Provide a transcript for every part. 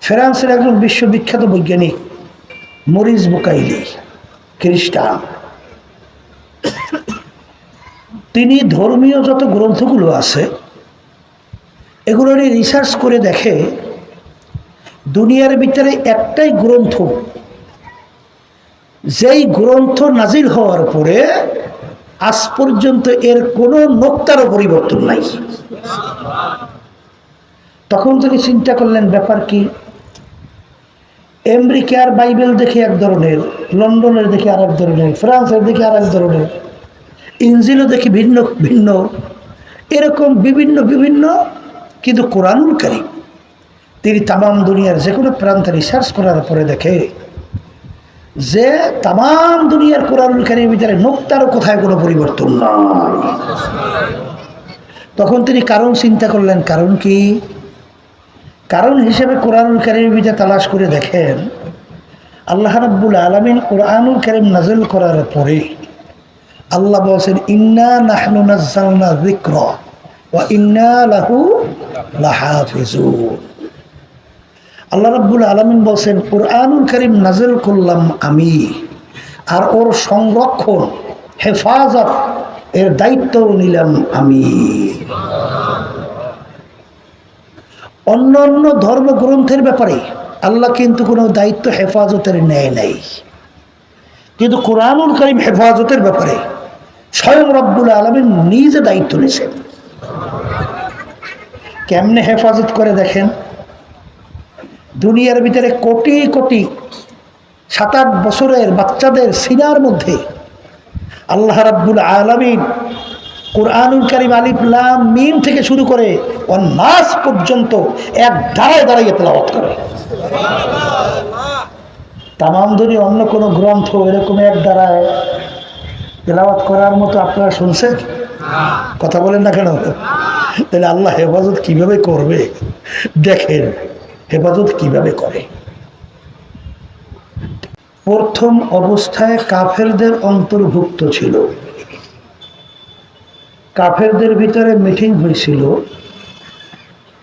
ফ্রান্সের একজন বিশ্ববিখ্যাত বৈজ্ঞানিক মরিস বুকাইলি, খ্রিস্টান। তিনি ধর্মীয় যত গ্রন্থগুলো আছে এগুলো নিয়ে রিসার্চ করে দেখে দুনিয়ার ভিতরে একটাই গ্রন্থ, যেই গ্রন্থ নাজিল হওয়ার পরে আজ পর্যন্ত এর কোনো নোক্তারও পরিবর্তন নাই। তখন তিনি চিন্তা করলেন ব্যাপার কি। আমেরিকার বাইবেল দেখে এক ধরনের, লন্ডনের দেখে আর এক ধরনের, ফ্রান্সের দেখে আর এক ধরনের, ইনজিলও দেখি ভিন্ন ভিন্ন, এরকম বিভিন্ন বিভিন্ন। কিন্তু কোরআনুল কারীম তিনি তামাম দুনিয়ার যে কোনো প্রান্তে রিসার্চ করার পরে দেখে যে তামাম দুনিয়ার কোরআনুল কারীমের ভিতরে নোক্তারও কোথায় কোনো পরিবর্তন নাই। তখন তিনি কারণ চিন্তা করলেন, কারণ কি? কারণ হিসেবে কোরআনুল কারীমের ভিতরে তালাশ করে দেখেন আল্লাহ রাব্বুল আলামিন কোরআনুল কারীম নাযিল করার পরে আল্লাহ বলেছেন, ইন্না নাহনু নাযালনা যিকরা ওয়া ইন্না লাহু লাহাফিজুন। আল্লাহ রাব্বুল আলামিন বলেন কোরআনুল কারীম নাযিল করলাম আমি, আর ওর সংরক্ষণ হেফাজত এর দায়িত্ব নিলাম আমি। অন্য অন্য ধর্মগ্রন্থের ব্যাপারে আল্লাহ কিন্তু কোনো দায়িত্ব হেফাজতের নেয় নাই, কিন্তু কোরআনুল কারীম হেফাজতের ব্যাপারে স্বয়ং রব্বুল আলামিন নিজে দায়িত্ব নিয়েছেন। কেমনে হেফাজত করে দেখেন। দুনিয়ার ভিতরে কোটি কোটি 7-8 বছরের বাচ্চাদের সিনার মধ্যে আল্লাহ রাব্বুল আলামিন কোরআনুল কারীম আলিফ লাম মিম থেকে শুরু করে নাস পর্যন্ত এক ধারায় দাঁড়িয়ে তেলাওয়াত করে। তামাম দুনিয়া অন্য কোনো গ্রন্থ এরকম এক ধারায় তেলাওয়াত করার মতো আপনারা শুনছেন? কথা বলেন না কেন? তাহলে আল্লাহ হেফাজত কিভাবে করবে দেখেন, হেফাজত কিভাবে করে। প্রথম অবস্থায় কাফেরদের অন্তর্ভুক্ত ছিল। কাফেরদের ভিতরে মিটিং হয়েছিল,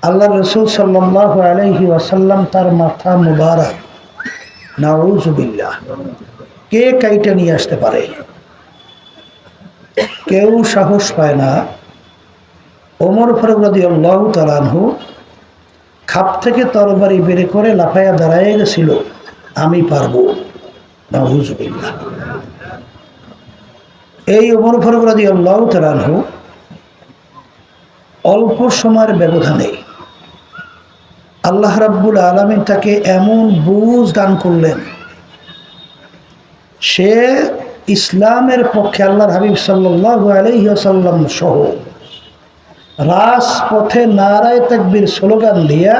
আল্লাহ রাসূল সাল্লাল্লাহু আলাইহি ওয়াসাল্লাম তার মাথা মুবারক নাউযুবিল্লাহ কে কাইটা নিয়ে আসতে পারে। কেউ সাহস পায় না। ওমর ফারুক রাদিয়াল্লাহু তাআলা আনহু খাপ থেকে তরবারি বের করে লাফাইয়া দাঁড়ায় গেছিল, আমি পারবো। নাউযুবিল্লাহ। এই ওমর ফারুক রাদিয়াল্লাহু তাআলা আনহু অল্প সময়ের ব্যবধানে আল্লাহ রাব্বুল আলামিন তাকে এমন বুঝ দান করলেন, সে ইসলামের পক্ষে আল্লাহর হাবিব সাল্লাল্লাহু আলাইহি ওয়াসাল্লাম সহ রাজপথে নারায়ে তাকবীর স্লোগান দিয়া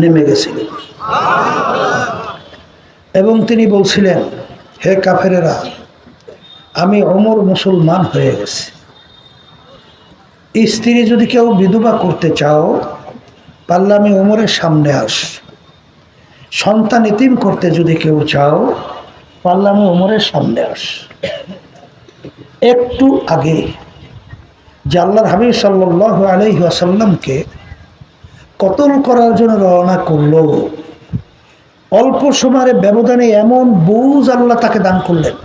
নেমে গেছিলেন এবং তিনি বলছিলেন, হে কাফেরেরা, আমি ওমর মুসলমান হয়ে গেছি। স্ত্রী যদি কেউ বিধবা করতে চাও পারলে আমি ওমরের সামনে আস। সন্তান এতিম করতে যদি কেউ চাও পারলে আমি ওমরের সামনে আস। একটু আগে যে আল্লাহর হাবিব সাল্লাল্লাহু আলাইহি ওয়াসাল্লামকে কতল করার জন্য রওনা করলো, অল্প সময়ের ব্যবধানে এমন বুঝ আল্লাহ তাকে দান করলেন,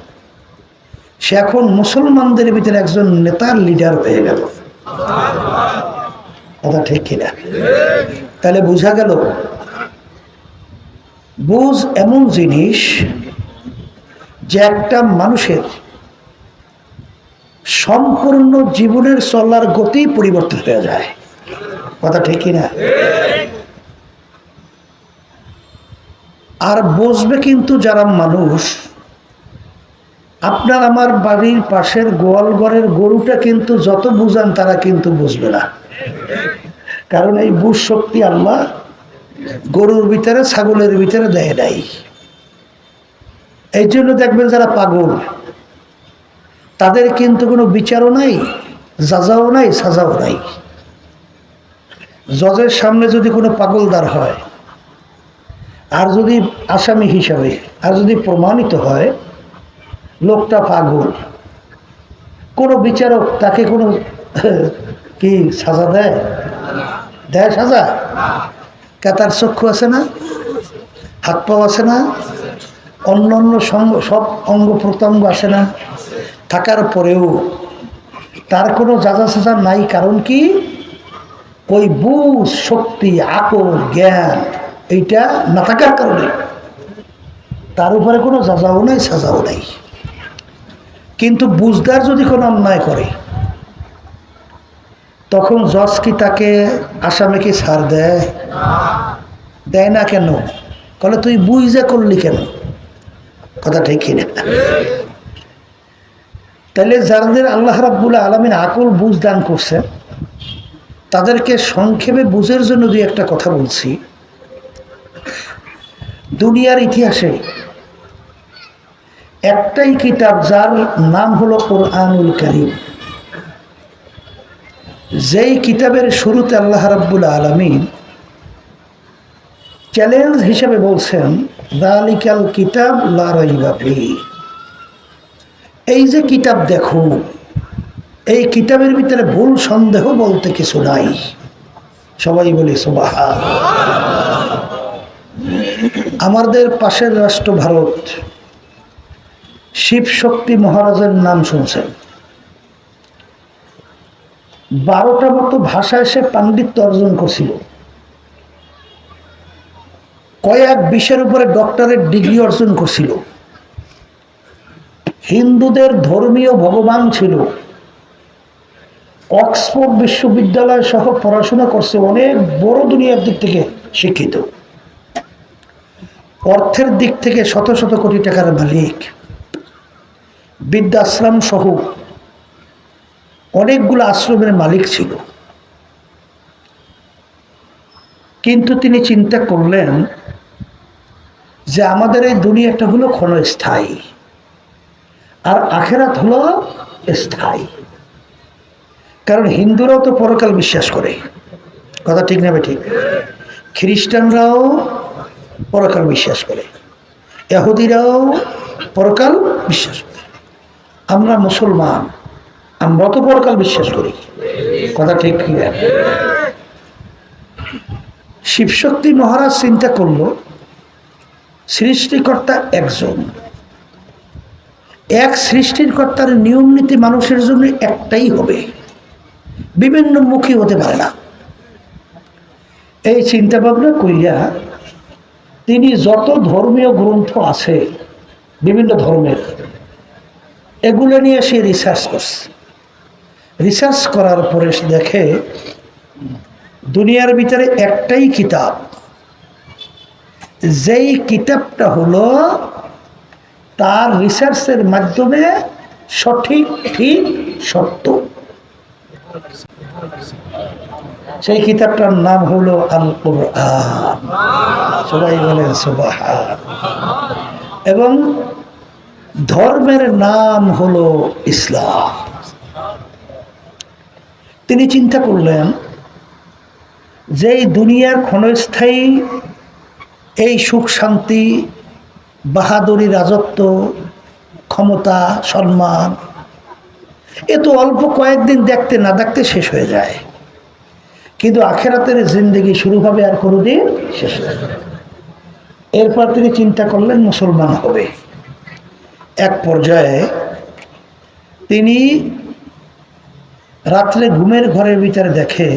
সে এখন মুসলমানদের ভিতরে একজন নেতার লিডার হয়ে গেল। কথা ঠিক কিনা? তাহলে বোঝা গেল বুঝ এমন জিনিস যে একটা মানুষের সম্পূর্ণ জীবনের চলার গতি পরিবর্তন হয়ে যায়। কথা ঠিক কিনা? আর বুঝবে কিন্তু যারা মানুষ, আপনার আমার বাড়ির পাশের গোয়াল ঘরের গরুটা কিন্তু যত বুঝান তারা কিন্তু বুঝবে না, কারণ এই বুঝ শক্তি আল্লাহ গরুর ভিতরে ছাগলের ভিতরে দেয় নাই। এই জন্য দেখবেন যারা পাগল তাদের কিন্তু কোনো বিচারও নাই, যাজাও নাই, সাজাও নাই। জজের সামনে যদি কোনো পাগলদার হয় আর যদি আসামি হিসাবে আর যদি প্রমাণিত হয় লোকটা পাগল, কোনো বিচারক তাকে কোনো কি সাজা দেয়? দেয় সাজা? তার চক্ষু আছে না? হাত পাও আছে না, অন্য অন্য সব অঙ্গ প্রত্যঙ্গ আছে না, থাকার পরেও তার কোনো যাজা সাজা নাই। কারণ কি? ওই বুঝ, শক্তি, আকল, জ্ঞান এইটা না থাকার কারণে তার উপরে কোনো যাজাও নাই, সাজাও নাই। কিন্তু বুঝদার যদি কোনো অন্যায় করে তখন জজ কি তাকে আসামিকে ছাড় দেয়? দেয় না। কেন? বলে তুই বুঝে করলি কেন? কথা ঠিক কিনা? তাহলে যাদের আল্লাহ রাব্বুল আলামিন আকল বুঝ দান করছে তাদেরকে সংক্ষেপে বুঝের জন্য দুই একটা কথা বলছি। দুনিয়ার ইতিহাসে একটাই কিতাব যার নাম হলো কোরআনুল কারীম। যেই কিতাবের শুরুতে আল্লাহ রাব্বুল আলামিন চ্যালেঞ্জ হিসেবে বলছেন যালিকাল কিতাব লা রাইবা ফীহি। এই যে কিতাব দেখো, এই কিতাবের ভিতরে ভুল সন্দেহ বলতে কিছু নাই। সবাই বলি সুবহানাল্লাহ। আমাদের পাশের রাষ্ট্র ভারত, শিব শক্তি মহারাজের নাম শুনছেন। 12টা মতো ভাষায় সে পাণ্ডিত্য অর্জন করছিল, কয়েক বিষয়ের উপরে ডক্টরেট ডিগ্রি অর্জন করছিল, হিন্দুদের ধর্মীয় ভগবান ছিল, অক্সফোর্ড বিশ্ববিদ্যালয় সহ পড়াশোনা করছে, অনেক বড় দুনিয়ার দিক থেকে শিক্ষিত, অর্থের দিক থেকে শত শত কোটি টাকার মালিক, বৃদ্ধাশ্রম সহ অনেকগুলো আশ্রমের মালিক ছিল। কিন্তু তিনি চিন্তা করলেন যে আমাদের এই দুনিয়াটা হলো ক্ষণস্থায়ী আর আখেরাত হলো স্থায়ী। কারণ হিন্দুরাও তো পরকাল বিশ্বাস করে, কথা ঠিক না ঠিক? খ্রিস্টানরাও পরকাল বিশ্বাস করে, ইহুদিরাও পরকাল বিশ্বাস করে, আমরা মুসলমান, আমরা তো পরকাল বিশ্বাস করি, কথা ঠিক কি? শিবশক্তি মহারাজ চিন্তা করল সৃষ্টিকর্তা একজন, এক সৃষ্টিকর্তার নিয়ম নীতি মানুষের জন্য একটাই হবে, বিভিন্ন মুখী হতে পারে না। এই চিন্তা ভাবনা কইরা তিনি যত ধর্মীয় গ্রন্থ আছে বিভিন্ন ধর্মের, এগুলো নিয়ে সে রিসার্চ করছে। রিসার্চ করার পরে সে দেখে দুনিয়ার ভিতরে একটাই কিতাব, যেই কিতাবটা হলো তার রিসার্চের মাধ্যমে সঠিক ঠিক সত্য। সেই কিতাবটার নাম হলো আল কুরআন। সবাই বলেন সুবহানাল্লাহ। এবং ধর্মের নাম হলো ইসলাম। তিনি চিন্তা করলেন যে এই দুনিয়ার ক্ষণস্থায়ী এই সুখ শান্তি, বাহাদুরি, রাজত্ব, ক্ষমতা, সম্মান এ তো অল্প কয়েকদিন দেখতে না দেখতে শেষ হয়ে যায়, কিন্তু আখেরাতের জিন্দেগি শুরু হবে আর কোনোদিন শেষ হবে না। এরপর তিনি চিন্তা করলেন মুসলমান হবে। এক পর্যায়ে তিনি রাত্রে ঘুমের ঘরের ভিতরে দেখে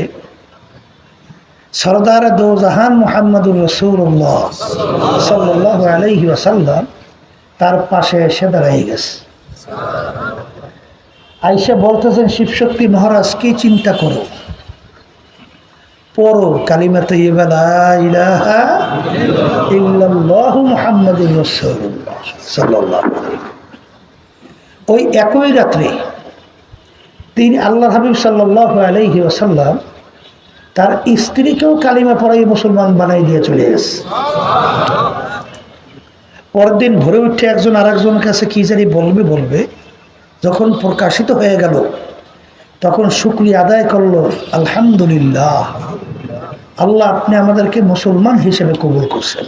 সরদার দো জাহান মুহাম্মদুর রাসূলুল্লাহ সাল্লাল্লাহু আলাইহি ওয়াসাল্লাম তার পাশে এসে দাঁড়াই গেছে। আয়েশা বলতেছেন, শিবশক্তি মহারাজ কি চিন্তা করো? পড়ো কালিমা তাইয়্যিবা লা ইলাহা ইল্লাল্লাহু মুহাম্মাদুর রাসূলুল্লাহ সাল্লাল্লাহু আলাইহি। ওই একই রাত্রে তিনি আল্লাহর হাবিব সাল্লাল্লাহু আলাইহি ওয়াসাল্লাম তার স্ত্রীকেও কালিমা পড়াই মুসলমান বানাই দিয়ে চলে গেছে। পরদিন ভোরে উঠে একজন আর একজনের কাছে কি জানি বলবে, যখন প্রকাশিত হয়ে গেল তখন শুকরিয়া আদায় করলো, আলহামদুলিল্লাহ, আল্লাহ আপনি আমাদেরকে মুসলমান হিসেবে কবুল করছেন।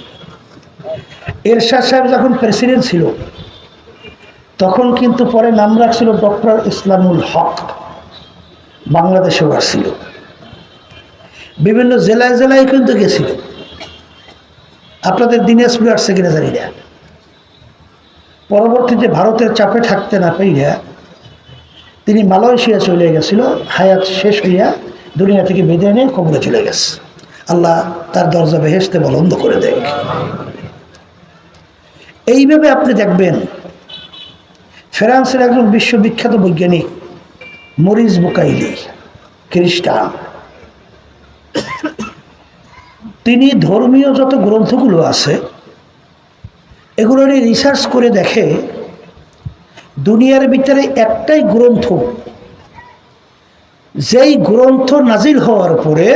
এরশাদ সাহেব যখন প্রেসিডেন্ট ছিল তখন কিন্তু পরে নাম রাখছিল ডক্টর ইসলামুল হক, বাংলাদেশেও আসছিল, বিভিন্ন জেলায় জেলায় কিন্তু গেছিল। আপনাদের দিনাজপুরে আসছে কিনা জানি না। পরবর্তীতে ভারতের চাপে থাকতে না পাইয়া তিনি মালয়েশিয়া চলে গেছিল, হায়াত শেষ হইয়া দুনিয়া থেকে বিদায় নিয়ে কবরে চলে গেছে। আল্লাহ তার দরজা বেহেশতে বন্ধ করে দেয়। এইভাবে আপনি দেখবেন ফ্রান্সের একজন বিশ্ববিখ্যাত বৈজ্ঞানিক মরিস বুকাইলি, খ্রিস্টান, তিনি ধর্মীয় যত গ্রন্থগুলো আছে এগুলো নিয়ে রিসার্চ করে দেখে দুনিয়ার ভিতরে একটাই গ্রন্থ, যেই গ্রন্থ নাজিল হওয়ার পরে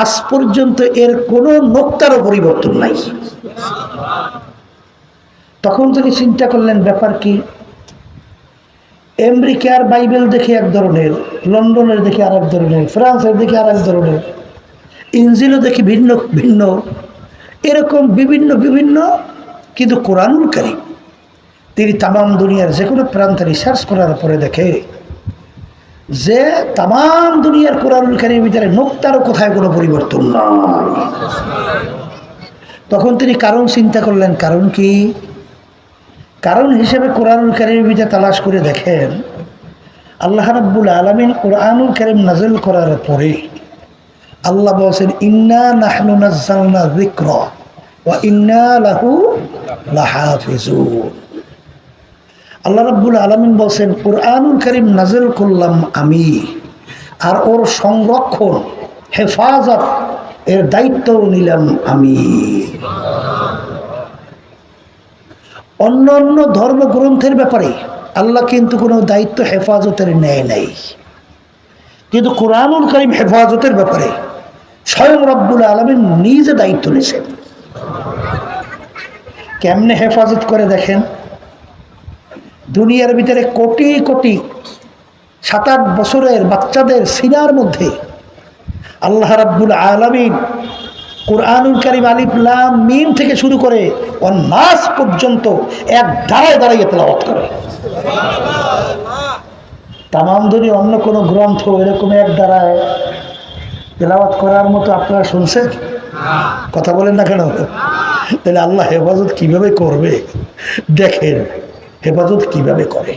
আজ পর্যন্ত এর কোনো নোক্তারও পরিবর্তন নাই। তখন তিনি চিন্তা করলেন ব্যাপার কি, আমেরিকার বাইবেল দেখে এক ধরনের, লন্ডনের দেখে আর এক ধরনের, ফ্রান্সের দেখে আর এক ধরনের, ইনজিলও দেখি ভিন্ন ভিন্ন, এরকম বিভিন্ন বিভিন্ন, কিন্তু কোরআনুল কারীম তিনি তামাম দুনিয়ার যে কোনো প্রান্তে রিসার্চ করার পরে দেখে যে তামাম দুনিয়ার কোরআনুল কারীমের ভিতরে নোক্তারও কোথায় কোনো পরিবর্তন নাই। তখন তিনি কারণ চিন্তা করলেন, কারণ কি? কারণ হিসেবে কোরআনুল কারীমের ভিতরে তালাশ করে দেখেন আল্লাহ রাব্বুল আলামিন কোরআনুল কারীম নাযিল করার পরে আল্লাহ বলেছেন ইন্না নাহনু নাযালনা যিকরা ওয়া ইন্না লাহু লাহাফিজুন। আল্লাহ রাব্বুল আলামিন বলেন কোরআনুল কারীম নাযিল করলাম আমি, আর ওর সংরক্ষণ হেফাজত এর দায়িত্বও নিলাম আমি। অন্য অন্য ধর্মগ্রন্থের ব্যাপারে আল্লাহ কিন্তু কোনো দায়িত্ব হেফাজতের নেয় নাই, কিন্তু কোরআনুল কারীম হেফাজতের ব্যাপারে স্বয়ং রব্বুল আলামিন নিজে দায়িত্ব নিয়েছেন। কেমনে হেফাজত করে দেখেন, দুনিয়ার ভিতরে কোটি কোটি 7-8 বছরের বাচ্চাদের সিনার মধ্যে আল্লাহ রাব্বুল আলামিন কোরআনুল কারীম আলিফ লাম মিম থেকে শুরু করে নাস পর্যন্ত এক ধারায় দাঁড়িয়ে তেলাওয়াত করে। তামাম দুনিয়া অন্য কোনো গ্রন্থ এরকম এক ধারায় তেলাওয়াত করার মতো আপনারা শুনছেন? কথা বলেন না কেন? তাহলে আল্লাহ হেফাজত কিভাবে করবে দেখেন, হেফাজত কিভাবে করে।